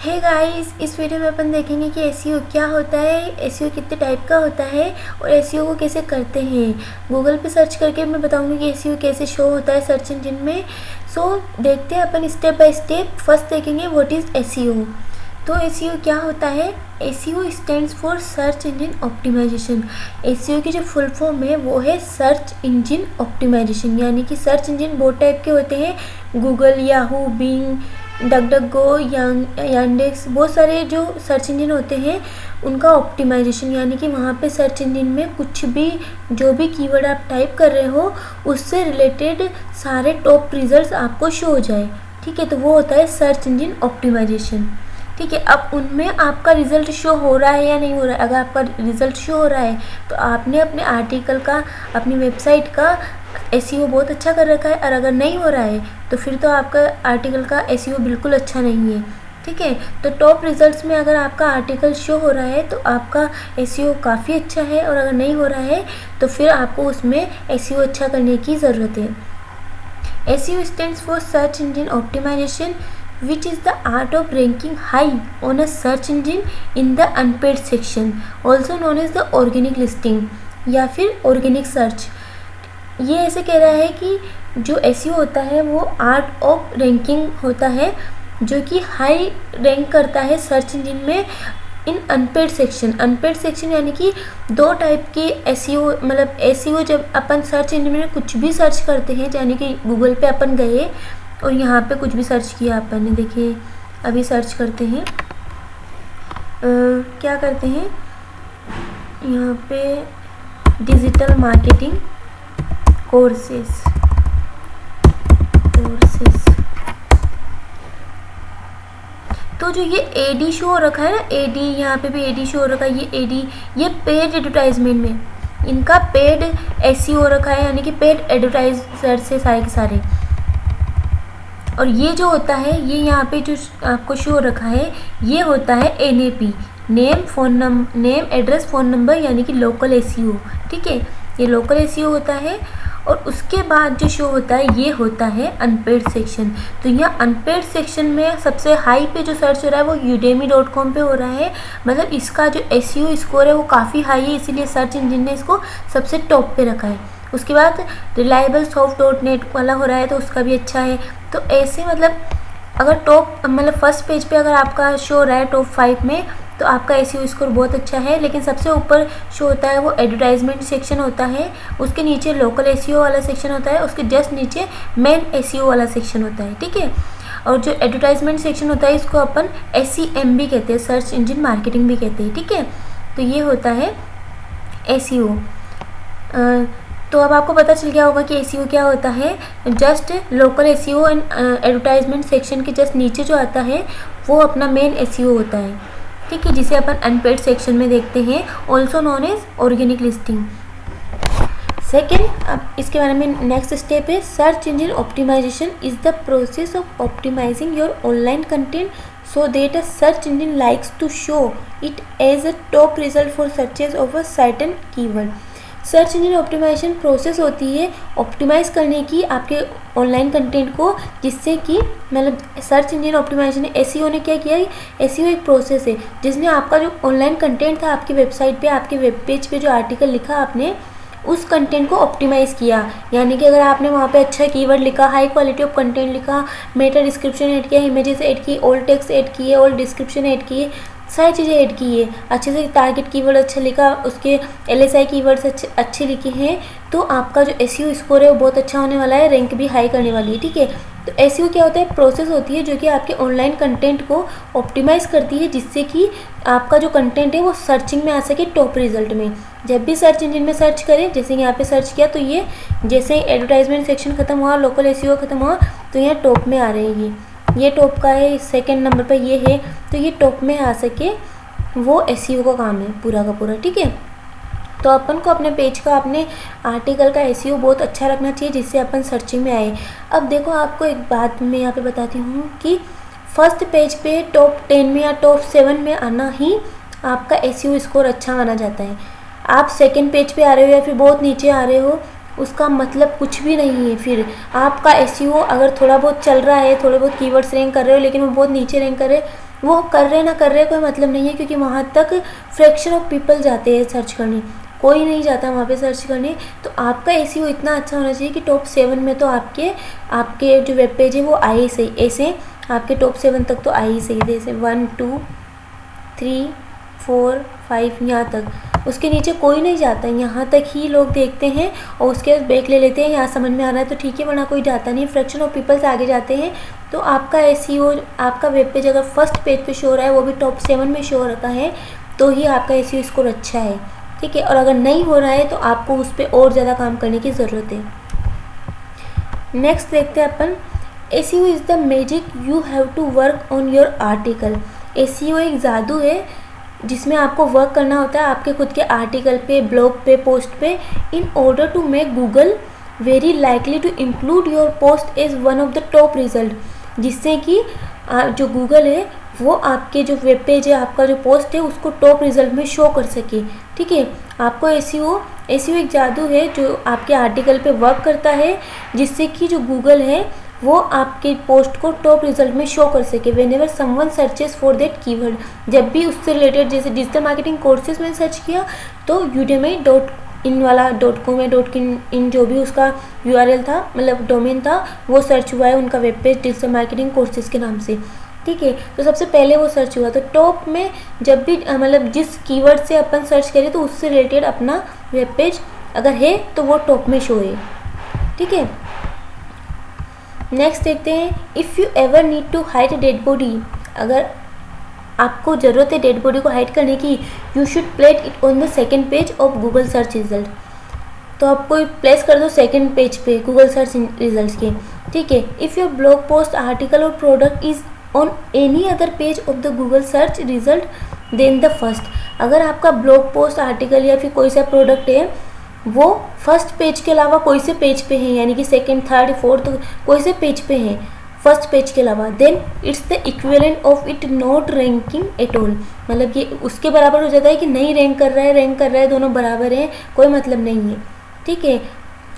Hey guys, इस video में अपन देखेंगे कि एसईओ क्या होता है, एसईओ कितने टाइप का होता है और एसईओ को कैसे करते हैं। गूगल पे सर्च करके मैं बताऊंगी कि एसईओ कैसे शो होता है सर्च इंजन में। सो देखते हैं अपन स्टेप बाय स्टेप। फर्स्ट देखेंगे व्हाट इज़ एसईओ। तो एसईओ क्या होता है। SEO stands for search engine optimization. SEO की जो फुल फॉर्म है वो है सर्च इंजन ऑप्टिमाइजेशन, यानी कि सर्च इंजन बहुत टाइप के होते हैं। Google, Yahoo, Bing, DuckDuckGo, Yandex, बहुत सारे जो सर्च इंजन होते हैं उनका ऑप्टिमाइजेशन, यानी कि वहाँ पे सर्च इंजन में कुछ भी जो भी कीवर्ड आप टाइप कर रहे हो उससे रिलेटेड सारे टॉप रिजल्ट्स आपको शो हो जाए। ठीक है, तो वो होता है सर्च इंजन ऑप्टिमाइजेशन। ठीक है, अब उनमें आपका रिज़ल्ट शो हो रहा है या नहीं हो रहा है। अगर आपका रिज़ल्ट शो हो रहा है तो आपने अपने आर्टिकल का, अपनी वेबसाइट का एसईओ बहुत अच्छा कर रखा है, और अगर नहीं हो रहा है तो फिर तो आपका आर्टिकल का एसईओ बिल्कुल अच्छा नहीं है। ठीक है, तो टॉप रिजल्ट्स में अगर आपका आर्टिकल शो हो रहा है तो आपका एसईओ काफ़ी अच्छा है, और अगर नहीं हो रहा है तो फिर आपको उसमें एसईओ अच्छा करने की ज़रूरत है। SEO stands for search engine optimization, which is the art of ranking high on a search engine in the unpaid section, also known as the organic listing या फिर organic search। ये ऐसे कह रहा है कि जो एसईओ होता है वो आर्ट ऑफ रैंकिंग होता है जो कि हाई रैंक करता है सर्च इंजन में इन अनपेड सेक्शन। अनपेड सेक्शन यानी कि दो टाइप के एसईओ, मतलब एसईओ जब अपन सर्च इंजन में कुछ भी सर्च करते हैं, यानी कि गूगल पे अपन गए और यहाँ पे कुछ भी सर्च किया अपन ने, देखिए अभी सर्च करते हैं, क्या करते हैं यहाँ पे डिजिटल मार्केटिंग कोर्सेस। तो जो ये एडी शो हो रखा है ना, एडी, यहाँ पे भी एडी शो हो रखा है, ये एडी, ये पेड एडवर्टाइजमेंट में इनका पेड एसईओ हो रखा है, यानी कि पेड एडवर्टाइजर से सारे के सारे। और ये जो होता है, ये यहाँ पे जो आपको शो रखा है ये होता है NAP, name address phone number, यानी कि लोकल एसईओ। ठीक है, ये लोकल एसईओ होता है। और उसके बाद जो शो होता है ये होता है अनपेड सेक्शन। तो यहाँ अनपेड सेक्शन में सबसे हाई पे जो सर्च हो रहा है वो udemy.com पे हो रहा है। मतलब इसका जो एसईओ स्कोर है वो काफ़ी हाई है, इसीलिए सर्च इंजन ने इसको सबसे टॉप पे रखा है। उसके बाद रिलायबल सॉफ्ट.नेट वाला हो रहा है तो उसका भी अच्छा है। तो ऐसे मतलब अगर टॉप, मतलब फर्स्ट पेज पे अगर आपका शो हो रहा है टॉप 5 में तो आपका एसईओ स्कोर बहुत अच्छा है। लेकिन सबसे ऊपर शो होता है वो एडवर्टाइजमेंट सेक्शन होता है, उसके नीचे लोकल एसईओ वाला सेक्शन होता है, उसके जस्ट नीचे मेन एसईओ वाला सेक्शन होता है। ठीक है, और जो एडवर्टाइजमेंट सेक्शन होता है इसको अपन एसईएम भी कहते हैं, सर्च इंजन मार्केटिंग भी कहते हैं। ठीक है, तो ये होता है एसईओ। तो अब आपको पता चल गया होगा कि एसईओ क्या होता है। Just local SEO and advertisement section के जस्ट नीचे जो आता है वो अपना मेन एसईओ होता है। ठीक है, जिसे अपन अनपेड सेक्शन में देखते हैं, also known as organic listing. Second, अब इसके बारे में नेक्स्ट स्टेप है search engine optimization is the process of optimizing your online content so that a search engine likes to show it as a top result for searches of a certain keyword। Search engine optimization process होती है optimise करने की आपके online content को, जिससे कि मतलब search engine optimization SEO ने क्या किया है। एसईओ एक प्रोसेस है जिसने आपका जो ऑनलाइन कंटेंट था, आपकी वेबसाइट पे, आपके वेब पेज पे जो आर्टिकल लिखा आपने, उस कंटेंट को ऑप्टिमाइज़ किया। यानी कि अगर आपने वहाँ पे अच्छा कीवर्ड लिखा, हाई क्वालिटी ऑफ कंटेंट लिखा, मेटा डिस्क्रिप्शन ऐड किया, इमेजेस ऐड किए, ऑल टेक्स्ट ऐड किए, ऑल डिस्क्रिप्शन ऐड किए, सारी चीज़ें ऐड की है, अच्छे से टारगेट कीवर्ड अच्छा लिखा, उसके एलएसआई कीवर्ड्स अच्छे लिखे हैं, तो आपका जो एसईओ स्कोर है वो बहुत अच्छा होने वाला है, रैंक भी हाई करने वाली है। ठीक है, तो एसईओ क्या होता है, प्रोसेस होती है जो कि आपके ऑनलाइन कंटेंट को ऑप्टिमाइज़ करती है, जिससे कि आपका जो कंटेंट है वो सर्चिंग में आ सके टॉप रिजल्ट में। जब भी सर्च इंजन में सर्च करें, जैसे यहाँ पे सर्च किया तो ये जैसे एडवर्टाइजमेंट सेक्शन खत्म हुआ, लोकल एसईओ खत्म हुआ, तो यहाँ टॉप में आ रहे हैं। ये टॉप का है, सेकंड नंबर पर ये है, तो ये टॉप में आ सके वो एसईओ का काम है पूरा का पूरा। ठीक है, तो अपन को अपने पेज का, अपने आर्टिकल का एसईओ बहुत अच्छा रखना चाहिए जिससे अपन सर्चिंग में आए। अब देखो, आपको एक बात मैं यहाँ पे बताती हूँ कि फर्स्ट पेज पे टॉप 10 में या टॉप 7 में आना ही आपका एसईओ स्कोर अच्छा माना जाता है। आप सेकेंड पेज पे आ रहे हो या फिर बहुत नीचे आ रहे हो, उसका मतलब कुछ भी नहीं है। फिर आपका एसईओ अगर थोड़ा बहुत चल रहा है, थोड़े बहुत कीवर्ड्स रैंक कर रहे हो, लेकिन वो बहुत नीचे रैंक कर रहे, वो कर रहे ना कर रहे कोई मतलब नहीं है, क्योंकि वहाँ तक फ्रैक्शन ऑफ पीपल जाते हैं सर्च करने, कोई नहीं जाता वहाँ पे सर्च करने। तो आपका एसईओ इतना अच्छा होना चाहिए कि टॉप 7 में तो आपके जो वेब पेज है वो आए ही सही, ऐसे आपके टॉप 7 तक तो आए ही सही, जैसे 1 2 3 4 5 यहाँ तक, उसके नीचे कोई नहीं जाता, यहाँ तक ही लोग देखते हैं और उसके बाद ब्रेक ले लेते हैं, यहाँ समझ में आ रहा है तो ठीक है, वरना कोई जाता नहीं। फ्रैक्शन ऑफ पीपल से आगे जाते हैं। तो आपका एसईओ, आपका वेब पेज अगर फर्स्ट पेज पे शो हो रहा है, वो भी टॉप 7 में शो हो रखा है, तो ही आपका एसईओ स्कोर अच्छा है, ठीक है। और अगर नहीं हो रहा है तो आपको उस पर और ज़्यादा काम करने की ज़रूरत है। नेक्स्ट देखते हैं अपन, SEO is the magic you have to work on your article. SEO एक जादू है जिसमें आपको वर्क करना होता है आपके खुद के आर्टिकल पे, ब्लॉग पे, पोस्ट पे, in order to make Google very likely to include your post as one of the top result, जिससे कि जो गूगल है वो आपके जो वेब पेज है, आपका जो पोस्ट है, उसको टॉप रिजल्ट में शो कर सके, ठीक है। आपको एसईओ एक जादू है जो आपके आर्टिकल पे वर्क करता है, जिससे कि जो गूगल है वो आपके पोस्ट को टॉप रिजल्ट में शो कर सके। Whenever someone searches for that keyword, जब भी उससे रिलेटेड, जैसे डिजिटल मार्केटिंग कोर्सेज में सर्च किया तो udemy.in वाला .com या .in जो भी उसका URL था, मतलब डोमेन था, वो सर्च हुआ है उनका web page digital marketing courses के नाम से, ठीक है। तो सबसे पहले वो सर्च हुआ। तो टॉप में जब भी मतलब जिस कीवर्ड से अपन सर्च करें तो उससे रिलेटेड अपना वेब पेज अगर है तो वो टॉप में शो है, ठीक है। नेक्स्ट देखते हैं, if you ever need to hide dead body, अगर आपको ज़रूरत है डेड बॉडी को हाइड करने की, you should place it on the second page of Google search result. तो आपको प्लेस कर दो सेकेंड पेज पे गूगल सर्च रिजल्ट के, ठीक है। If your blog post, article और product is on any other page of the Google search result then the first, अगर आपका ब्लॉग पोस्ट, आर्टिकल या फिर कोई सा प्रोडक्ट है वो फर्स्ट पेज के अलावा कोई से पेज पे है, यानी कि सेकंड, थर्ड, फोर्थ कोई से पेज पे है फर्स्ट पेज के अलावा, then it's the equivalent of it not ranking at all, मतलब ये उसके बराबर हो जाता है कि नहीं रैंक कर रहा है, दोनों बराबर हैं, कोई मतलब नहीं है, ठीक है।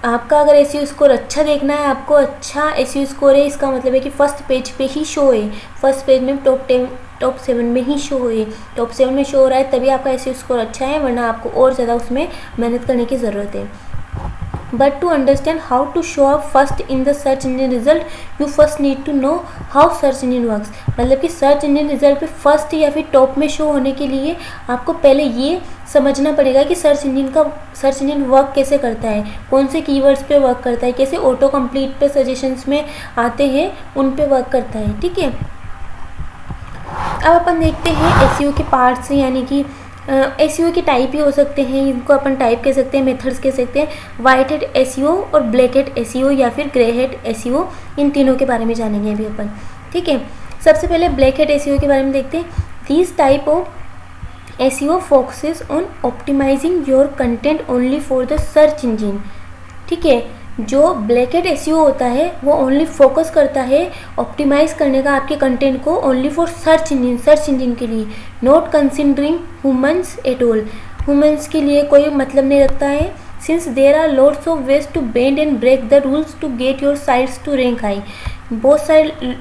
आपका अगर एसईओ स्कोर अच्छा देखना है, आपको अच्छा एसईओ स्कोर है, इसका मतलब है कि फर्स्ट पेज पे ही शो है, फर्स्ट पेज में टॉप 7 में ही शो है, टॉप 7 में शो हो रहा है तभी आपका एसईओ स्कोर अच्छा है, वरना आपको और ज़्यादा उसमें मेहनत करने की ज़रूरत है। But to understand how to show up first in the search engine result, you first need to know how search engine works, मतलब कि सर्च इंजन रिजल्ट पे फर्स्ट या फिर टॉप में शो होने के लिए आपको पहले ये समझना पड़ेगा कि सर्च इंजन वर्क कैसे करता है, कौन से कीवर्ड्स पे वर्क करता है, कैसे ऑटो कंप्लीट पे सजेशंस में आते हैं उन पे वर्क करता है, ठीक है। अब अपन देखते हैं एसईओ के पार्ट्स, यानी कि एसईओ के टाइप ही हो सकते हैं, इनको अपन टाइप कह सकते हैं, मेथड्स कह सकते हैं, वाइट हेड एसईओ और ब्लैक हेड एसईओ या फिर ग्रे हेड एसईओ, इन तीनों के बारे में जानेंगे अभी अपन, ठीक है। सबसे पहले ब्लैक हेड एसईओ के बारे में देखते हैं। This type of SEO focuses on optimizing your content only for the search engine, ठीक है। जो ब्लैक हेड एसईओ होता है वो ओनली फोकस करता है ऑप्टिमाइज करने का आपके कंटेंट को ओनली फॉर सर्च इंजन के लिए, not considering humans at all, humans के लिए कोई मतलब नहीं रखता है। Since there are lots of ways to bend and break the rules to get your sites to rank high, बहुत सारे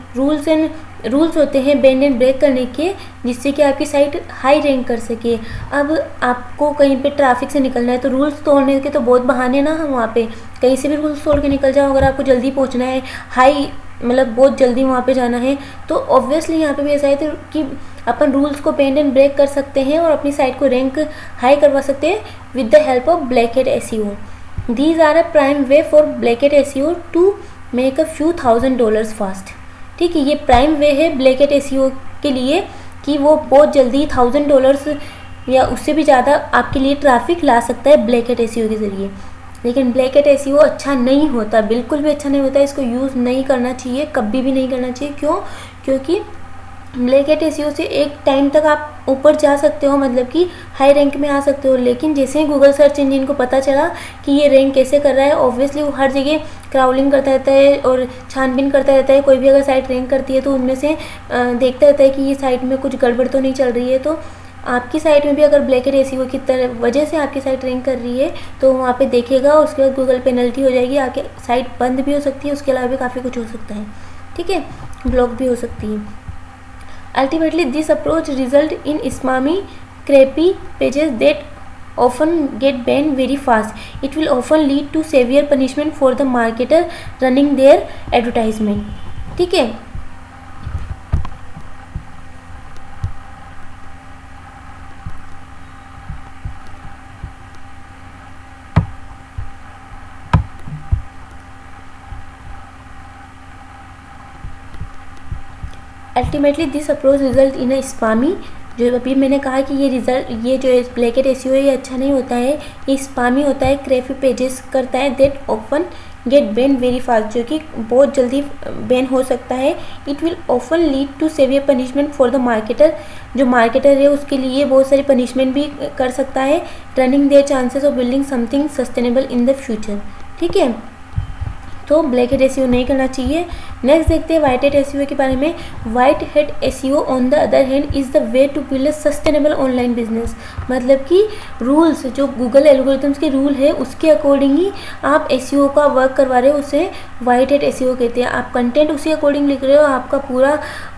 रूल्स होते हैं बेंड एंड ब्रेक करने के, जिससे कि आपकी साइट हाई रैंक कर सके। अब आपको कहीं पे ट्रैफिक से निकलना है तो रूल्स तोड़ने के तो बहुत बहाने ना, हम वहाँ पे कहीं से भी रूल्स तोड़ के निकल जाओ, अगर आपको जल्दी पहुँचना है, हाई मतलब बहुत जल्दी वहाँ पे जाना है, तो ऑब्वियसली यहाँ पे भी ऐसा है तो कि अपन रूल्स को बेंड एंड ब्रेक कर सकते हैं और अपनी साइट को रैंक हाई करवा सकते हैं with the help of black hat SEO. These are a prime way for black hat SEO to make a few $1000 fast, ठीक है। ये प्राइम वे है ब्लैक हेड एसईओ के लिए कि वो बहुत जल्दी $1000 या उससे भी ज़्यादा आपके लिए ट्रैफिक ला सकता है ब्लैक हेड एसईओ के ज़रिए। लेकिन ब्लैक हेड एसईओ अच्छा नहीं होता, बिल्कुल भी अच्छा नहीं होता, इसको यूज़ नहीं करना चाहिए, कभी भी नहीं करना चाहिए। क्यों? क्योंकि ब्लैक हेड एसईओ से एक टाइम तक आप ऊपर जा सकते हो, मतलब कि हाई रैंक में आ सकते हो, लेकिन जैसे ही गूगल सर्च इंजन को पता चला कि ये रैंक कैसे कर रहा है, ऑब्वियसली वो हर जगह क्राउलिंग करता रहता है और छानबीन करता रहता है। कोई भी अगर साइट रैंक करती है तो उनमें से देखता रहता है कि ये साइट में कुछ गड़बड़ तो नहीं चल रही है। तो आपकी साइट में भी अगर ब्लैक हेड एसईओ की वजह से आपकी साइट रैंक कर रही है तो वहाँ पे देखेगा और उसके बाद गूगल पेनल्टी हो जाएगी, आपकी साइट बंद भी हो सकती है, उसके अलावा भी काफ़ी कुछ हो सकता है, ठीक है, ब्लॉक भी हो सकती है। Ultimately, this approach results in spammy, crappy pages that often get banned very fast. It will often lead to severe punishment for the marketer running their advertisement. ठीक है. Ultimately this approach result in a spammy, जो अभी मैंने कहा कि ये जो ब्लैकेट SEO है ये अच्छा नहीं होता है, ये स्पामी होता है, क्रैपी पेजेस करता है, that often get ban very fast, जो कि बहुत जल्दी बैन हो सकता है. It will often lead to severe punishment for the marketer, जो मार्केटर है उसके लिए बहुत सारी पनिशमेंट भी कर सकता है. Running their chances of building something sustainable in the future. ठीक है, तो ब्लैक हेड एसईओ नहीं करना चाहिए. नेक्स्ट देखते हैं वाइट हेड एसईओ के बारे में. White hat SEO on the other hand is the way to build a sustainable online business. मतलब कि रूल्स, जो गूगल एल्गोरिथम्स के रूल है उसके अकॉर्डिंग ही आप एसईओ का वर्क करवा रहे हो, उसे वाइट हेड एसईओ कहते हैं. आप कंटेंट उसी अकॉर्डिंग लिख रहे हो, आपका पूरा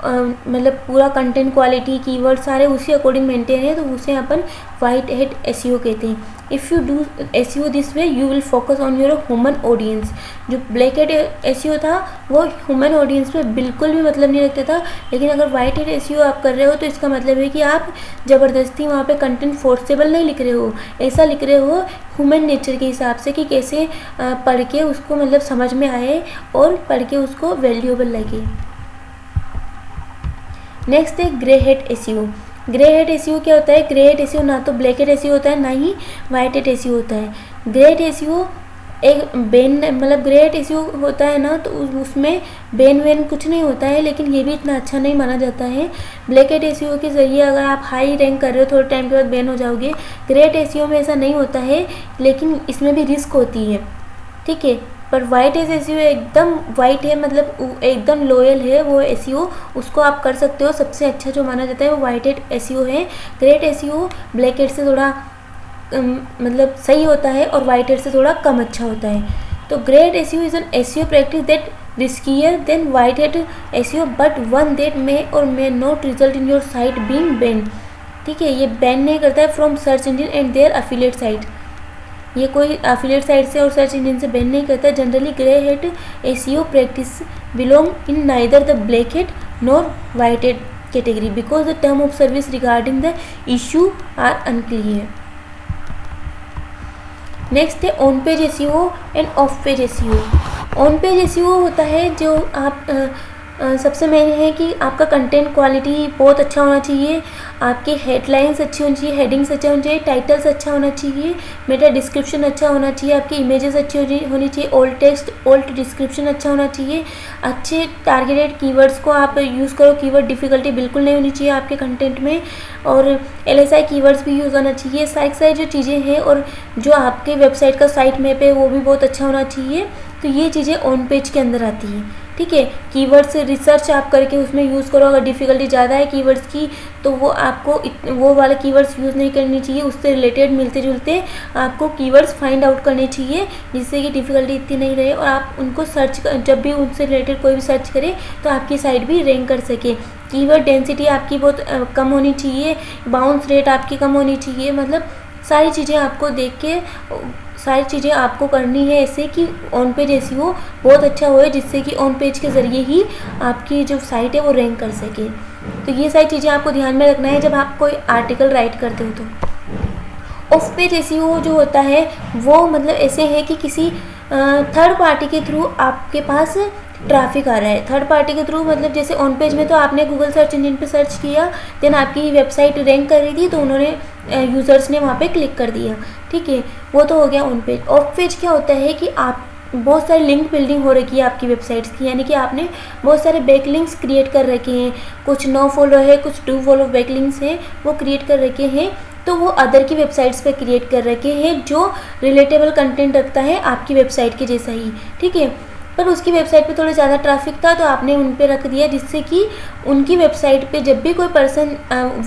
मतलब पूरा कंटेंट क्वालिटी, कीवर्ड सारे उसी अकॉर्डिंग मेंटेन है, तो उसे अपन वाइट हेड एसईओ कहते हैं. If you do SEO this way you will focus on your human audience. जो ब्लैक हेड एसईओ था वो ह्यूमन ऑडियंस पे बिल्कुल भी मतलब नहीं रखता था, लेकिन अगर वाइट हेड एसईओ आप कर रहे हो तो इसका मतलब है कि आप ज़बरदस्ती वहाँ पे कंटेंट फोर्सेबल नहीं लिख रहे हो, ऐसा लिख रहे हो ह्यूमन नेचर के हिसाब से कि कैसे पढ़ के उसको मतलब समझ में आए और पढ़ के उसको वैल्यूएबल लगे. नेक्स्ट है grey hat SEO. Grey hat SEO क्या होता है? ग्रे हेड एसईओ ना तो ब्लैक हेड एसईओ होता है ना ही वाइट हेड एसईओ होता है. ग्रे हेड एसईओ एक बेन मतलब ग्रे हेड एसईओ होता है ना, तो उसमें बेन वेन कुछ नहीं होता है, लेकिन ये भी इतना अच्छा नहीं माना जाता है. ब्लैक हेड एसईओ के ज़रिए अगर आप हाई रैंक कर रहे हो थोड़े टाइम के बाद बैन हो जाओगे. ग्रे हेड एसईओ में ऐसा नहीं होता है, लेकिन इसमें भी रिस्क होती है. ठीक है, पर वाइट हेड एसईओ एकदम वाइट है, मतलब एकदम लॉयल है वो एसईओ, उसको आप कर सकते हो. सबसे अच्छा जो माना जाता है वो वाइट हेड एसईओ है. Grey hat SEO black head से थोड़ा मतलब सही होता है और वाइट हेड से थोड़ा कम अच्छा होता है. तो grey hat SEO is an SEO practice that riskier than white hat SEO but one that may or may not result in your site being ban. ठीक है, ये बैन नहीं करता है from search engine and their affiliate site. ये कोई affiliate site से और सर्च इंजन से बैन नहीं करता. Generally grey hat SEO practice belong in neither the black hat nor white hat category because the term of service regarding the issue are unclear. Next है on page SEO and off page SEO. On page SEO होता है जो आप सबसे main है कि आपका content quality बहुत अच्छा होना चाहिए, आपकी हेडलाइंस अच्छी होनी चाहिए, हेडिंग्स अच्छा होना चाहिए, टाइटल्स अच्छा होना चाहिए, मेटा डिस्क्रिप्शन अच्छा होना चाहिए, आपकी इमेजेस अच्छी होनी चाहिए, ओल्ड टेक्स्ट ओल्ड डिस्क्रिप्शन अच्छा होना चाहिए, अच्छे टारगेटेड कीवर्ड्स को आप यूज़ करो, कीवर्ड डिफ़िकल्टी बिल्कुल नहीं होनी चाहिए आपके कंटेंट में, और LSI कीवर्ड्स भी यूज़ होना चाहिए. सारी जो चीज़ें हैं और जो आपके वेबसाइट का साइट मैप है वो भी बहुत अच्छा होना चाहिए. तो ये चीज़ें ऑन पेज के अंदर आती हैं. ठीक है, कीवर्ड्स रिसर्च आप करके उसमें यूज़ करो. अगर डिफ़िकल्टी ज़्यादा है कीवर्ड्स की तो वो आपको वो वाले कीवर्ड्स यूज़ नहीं करनी चाहिए, उससे रिलेटेड मिलते जुलते आपको कीवर्ड्स फाइंड आउट करने चाहिए जिससे कि डिफ़िकल्टी इतनी नहीं रहे और आप उनको सर्च जब भी उनसे रिलेटेड कोई भी सर्च करे तो आपकी साइट भी रैंक कर सके. कीवर्ड डेंसिटी आपकी बहुत कम होनी चाहिए, बाउंस रेट आपकी कम होनी चाहिए. मतलब सारी चीज़ें आपको देख के सारी चीज़ें आपको करनी है ऐसे कि ऑन पेज एसईओ बहुत अच्छा होए, जिससे कि ऑन पेज के ज़रिए ही आपकी जो साइट है वो रैंक कर सके. तो ये सारी चीज़ें आपको ध्यान में रखना है जब आप कोई आर्टिकल राइट करते हो. तो ऑफ पेज एसईओ जो होता है वो मतलब ऐसे है कि किसी थर्ड पार्टी के थ्रू आपके पास ट्रैफिक आ रहा है. थर्ड पार्टी के थ्रू मतलब जैसे ऑन पेज में तो आपने गूगल सर्च इंजन पे सर्च किया, देन आपकी वेबसाइट रैंक कर रही थी तो उन्होंने यूज़र्स ने वहाँ पे क्लिक कर दिया. ठीक है, वो तो हो गया ऑन पेज. ऑफ पेज क्या होता है कि आप बहुत सारी लिंक बिल्डिंग हो रखी है आपकी वेबसाइट्स की, यानी कि आपने बहुत सारे बैकलिंक्स क्रिएट कर रखे हैं. कुछ नो फॉलो है, कुछ डू फॉलो बैकलिंक्स हैं, वो क्रिएट कर रखे हैं. तो वो अदर की वेबसाइट्स पे क्रिएट कर रखे हैं जो रिलेटेबल कंटेंट रखता है आपकी वेबसाइट के जैसा ही. ठीक है, पर उसकी वेबसाइट पे थोड़ा ज़्यादा ट्रैफिक था तो आपने उन पे रख दिया, जिससे कि उनकी वेबसाइट पे जब भी कोई पर्सन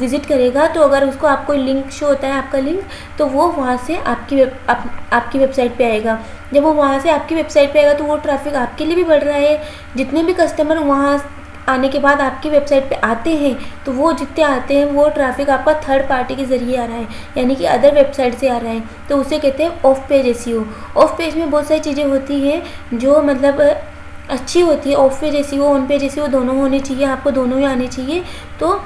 विज़िट करेगा तो अगर उसको आपको लिंक शो होता है आपका लिंक, तो वो वहाँ से आपकी वेबसाइट पे आएगा. जब वो वहाँ से आपकी वेबसाइट पे आएगा तो वो ट्रैफिक आपके लिए भी बढ़ रहा है. जितने भी कस्टमर वहाँ आने के बाद आपकी वेबसाइट पे आते हैं तो वो जितने आते हैं वो ट्रैफिक आपका थर्ड पार्टी के ज़रिए आ रहा है, यानी कि अदर वेबसाइट से आ रहा है, तो उसे कहते हैं of page SEO. Of page में बहुत सारी चीज़ें होती हैं जो मतलब अच्छी होती है। Of page SEO, on page SEO दोनों होने चाहिए, आपको दोनों ही आने चाहिए, तो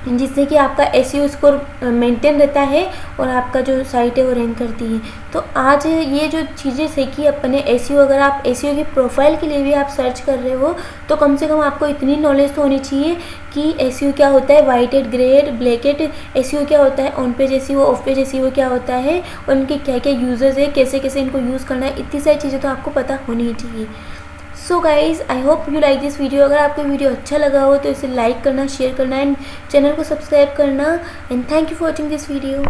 जिससे कि आपका एसईओ स्कोर मेंटेन रहता है और आपका जो साइट है वो रैंक करती है। तो आज ये जो चीज़ें सीखी अपने एसईओ, अगर आप एसईओ की प्रोफाइल के लिए भी आप सर्च कर रहे हो तो कम से कम आपको इतनी नॉलेज तो होनी चाहिए कि एसईओ क्या होता है, white head, grey head, black hat SEO क्या होता है, on page SEO, of page SEO क्या होता है, और उनके क्या क्या यूजर्स है, कैसे कैसे इनको यूज़ करना है, इतनी सारी चीज़ें तो आपको पता होनी ही चाहिए। So guys, I hope you like this video. अगर आपको वीडियो अच्छा लगा हो तो इसे लाइक करना, शेयर करना एंड चैनल को सब्सक्राइब करना। And thank you for watching this video.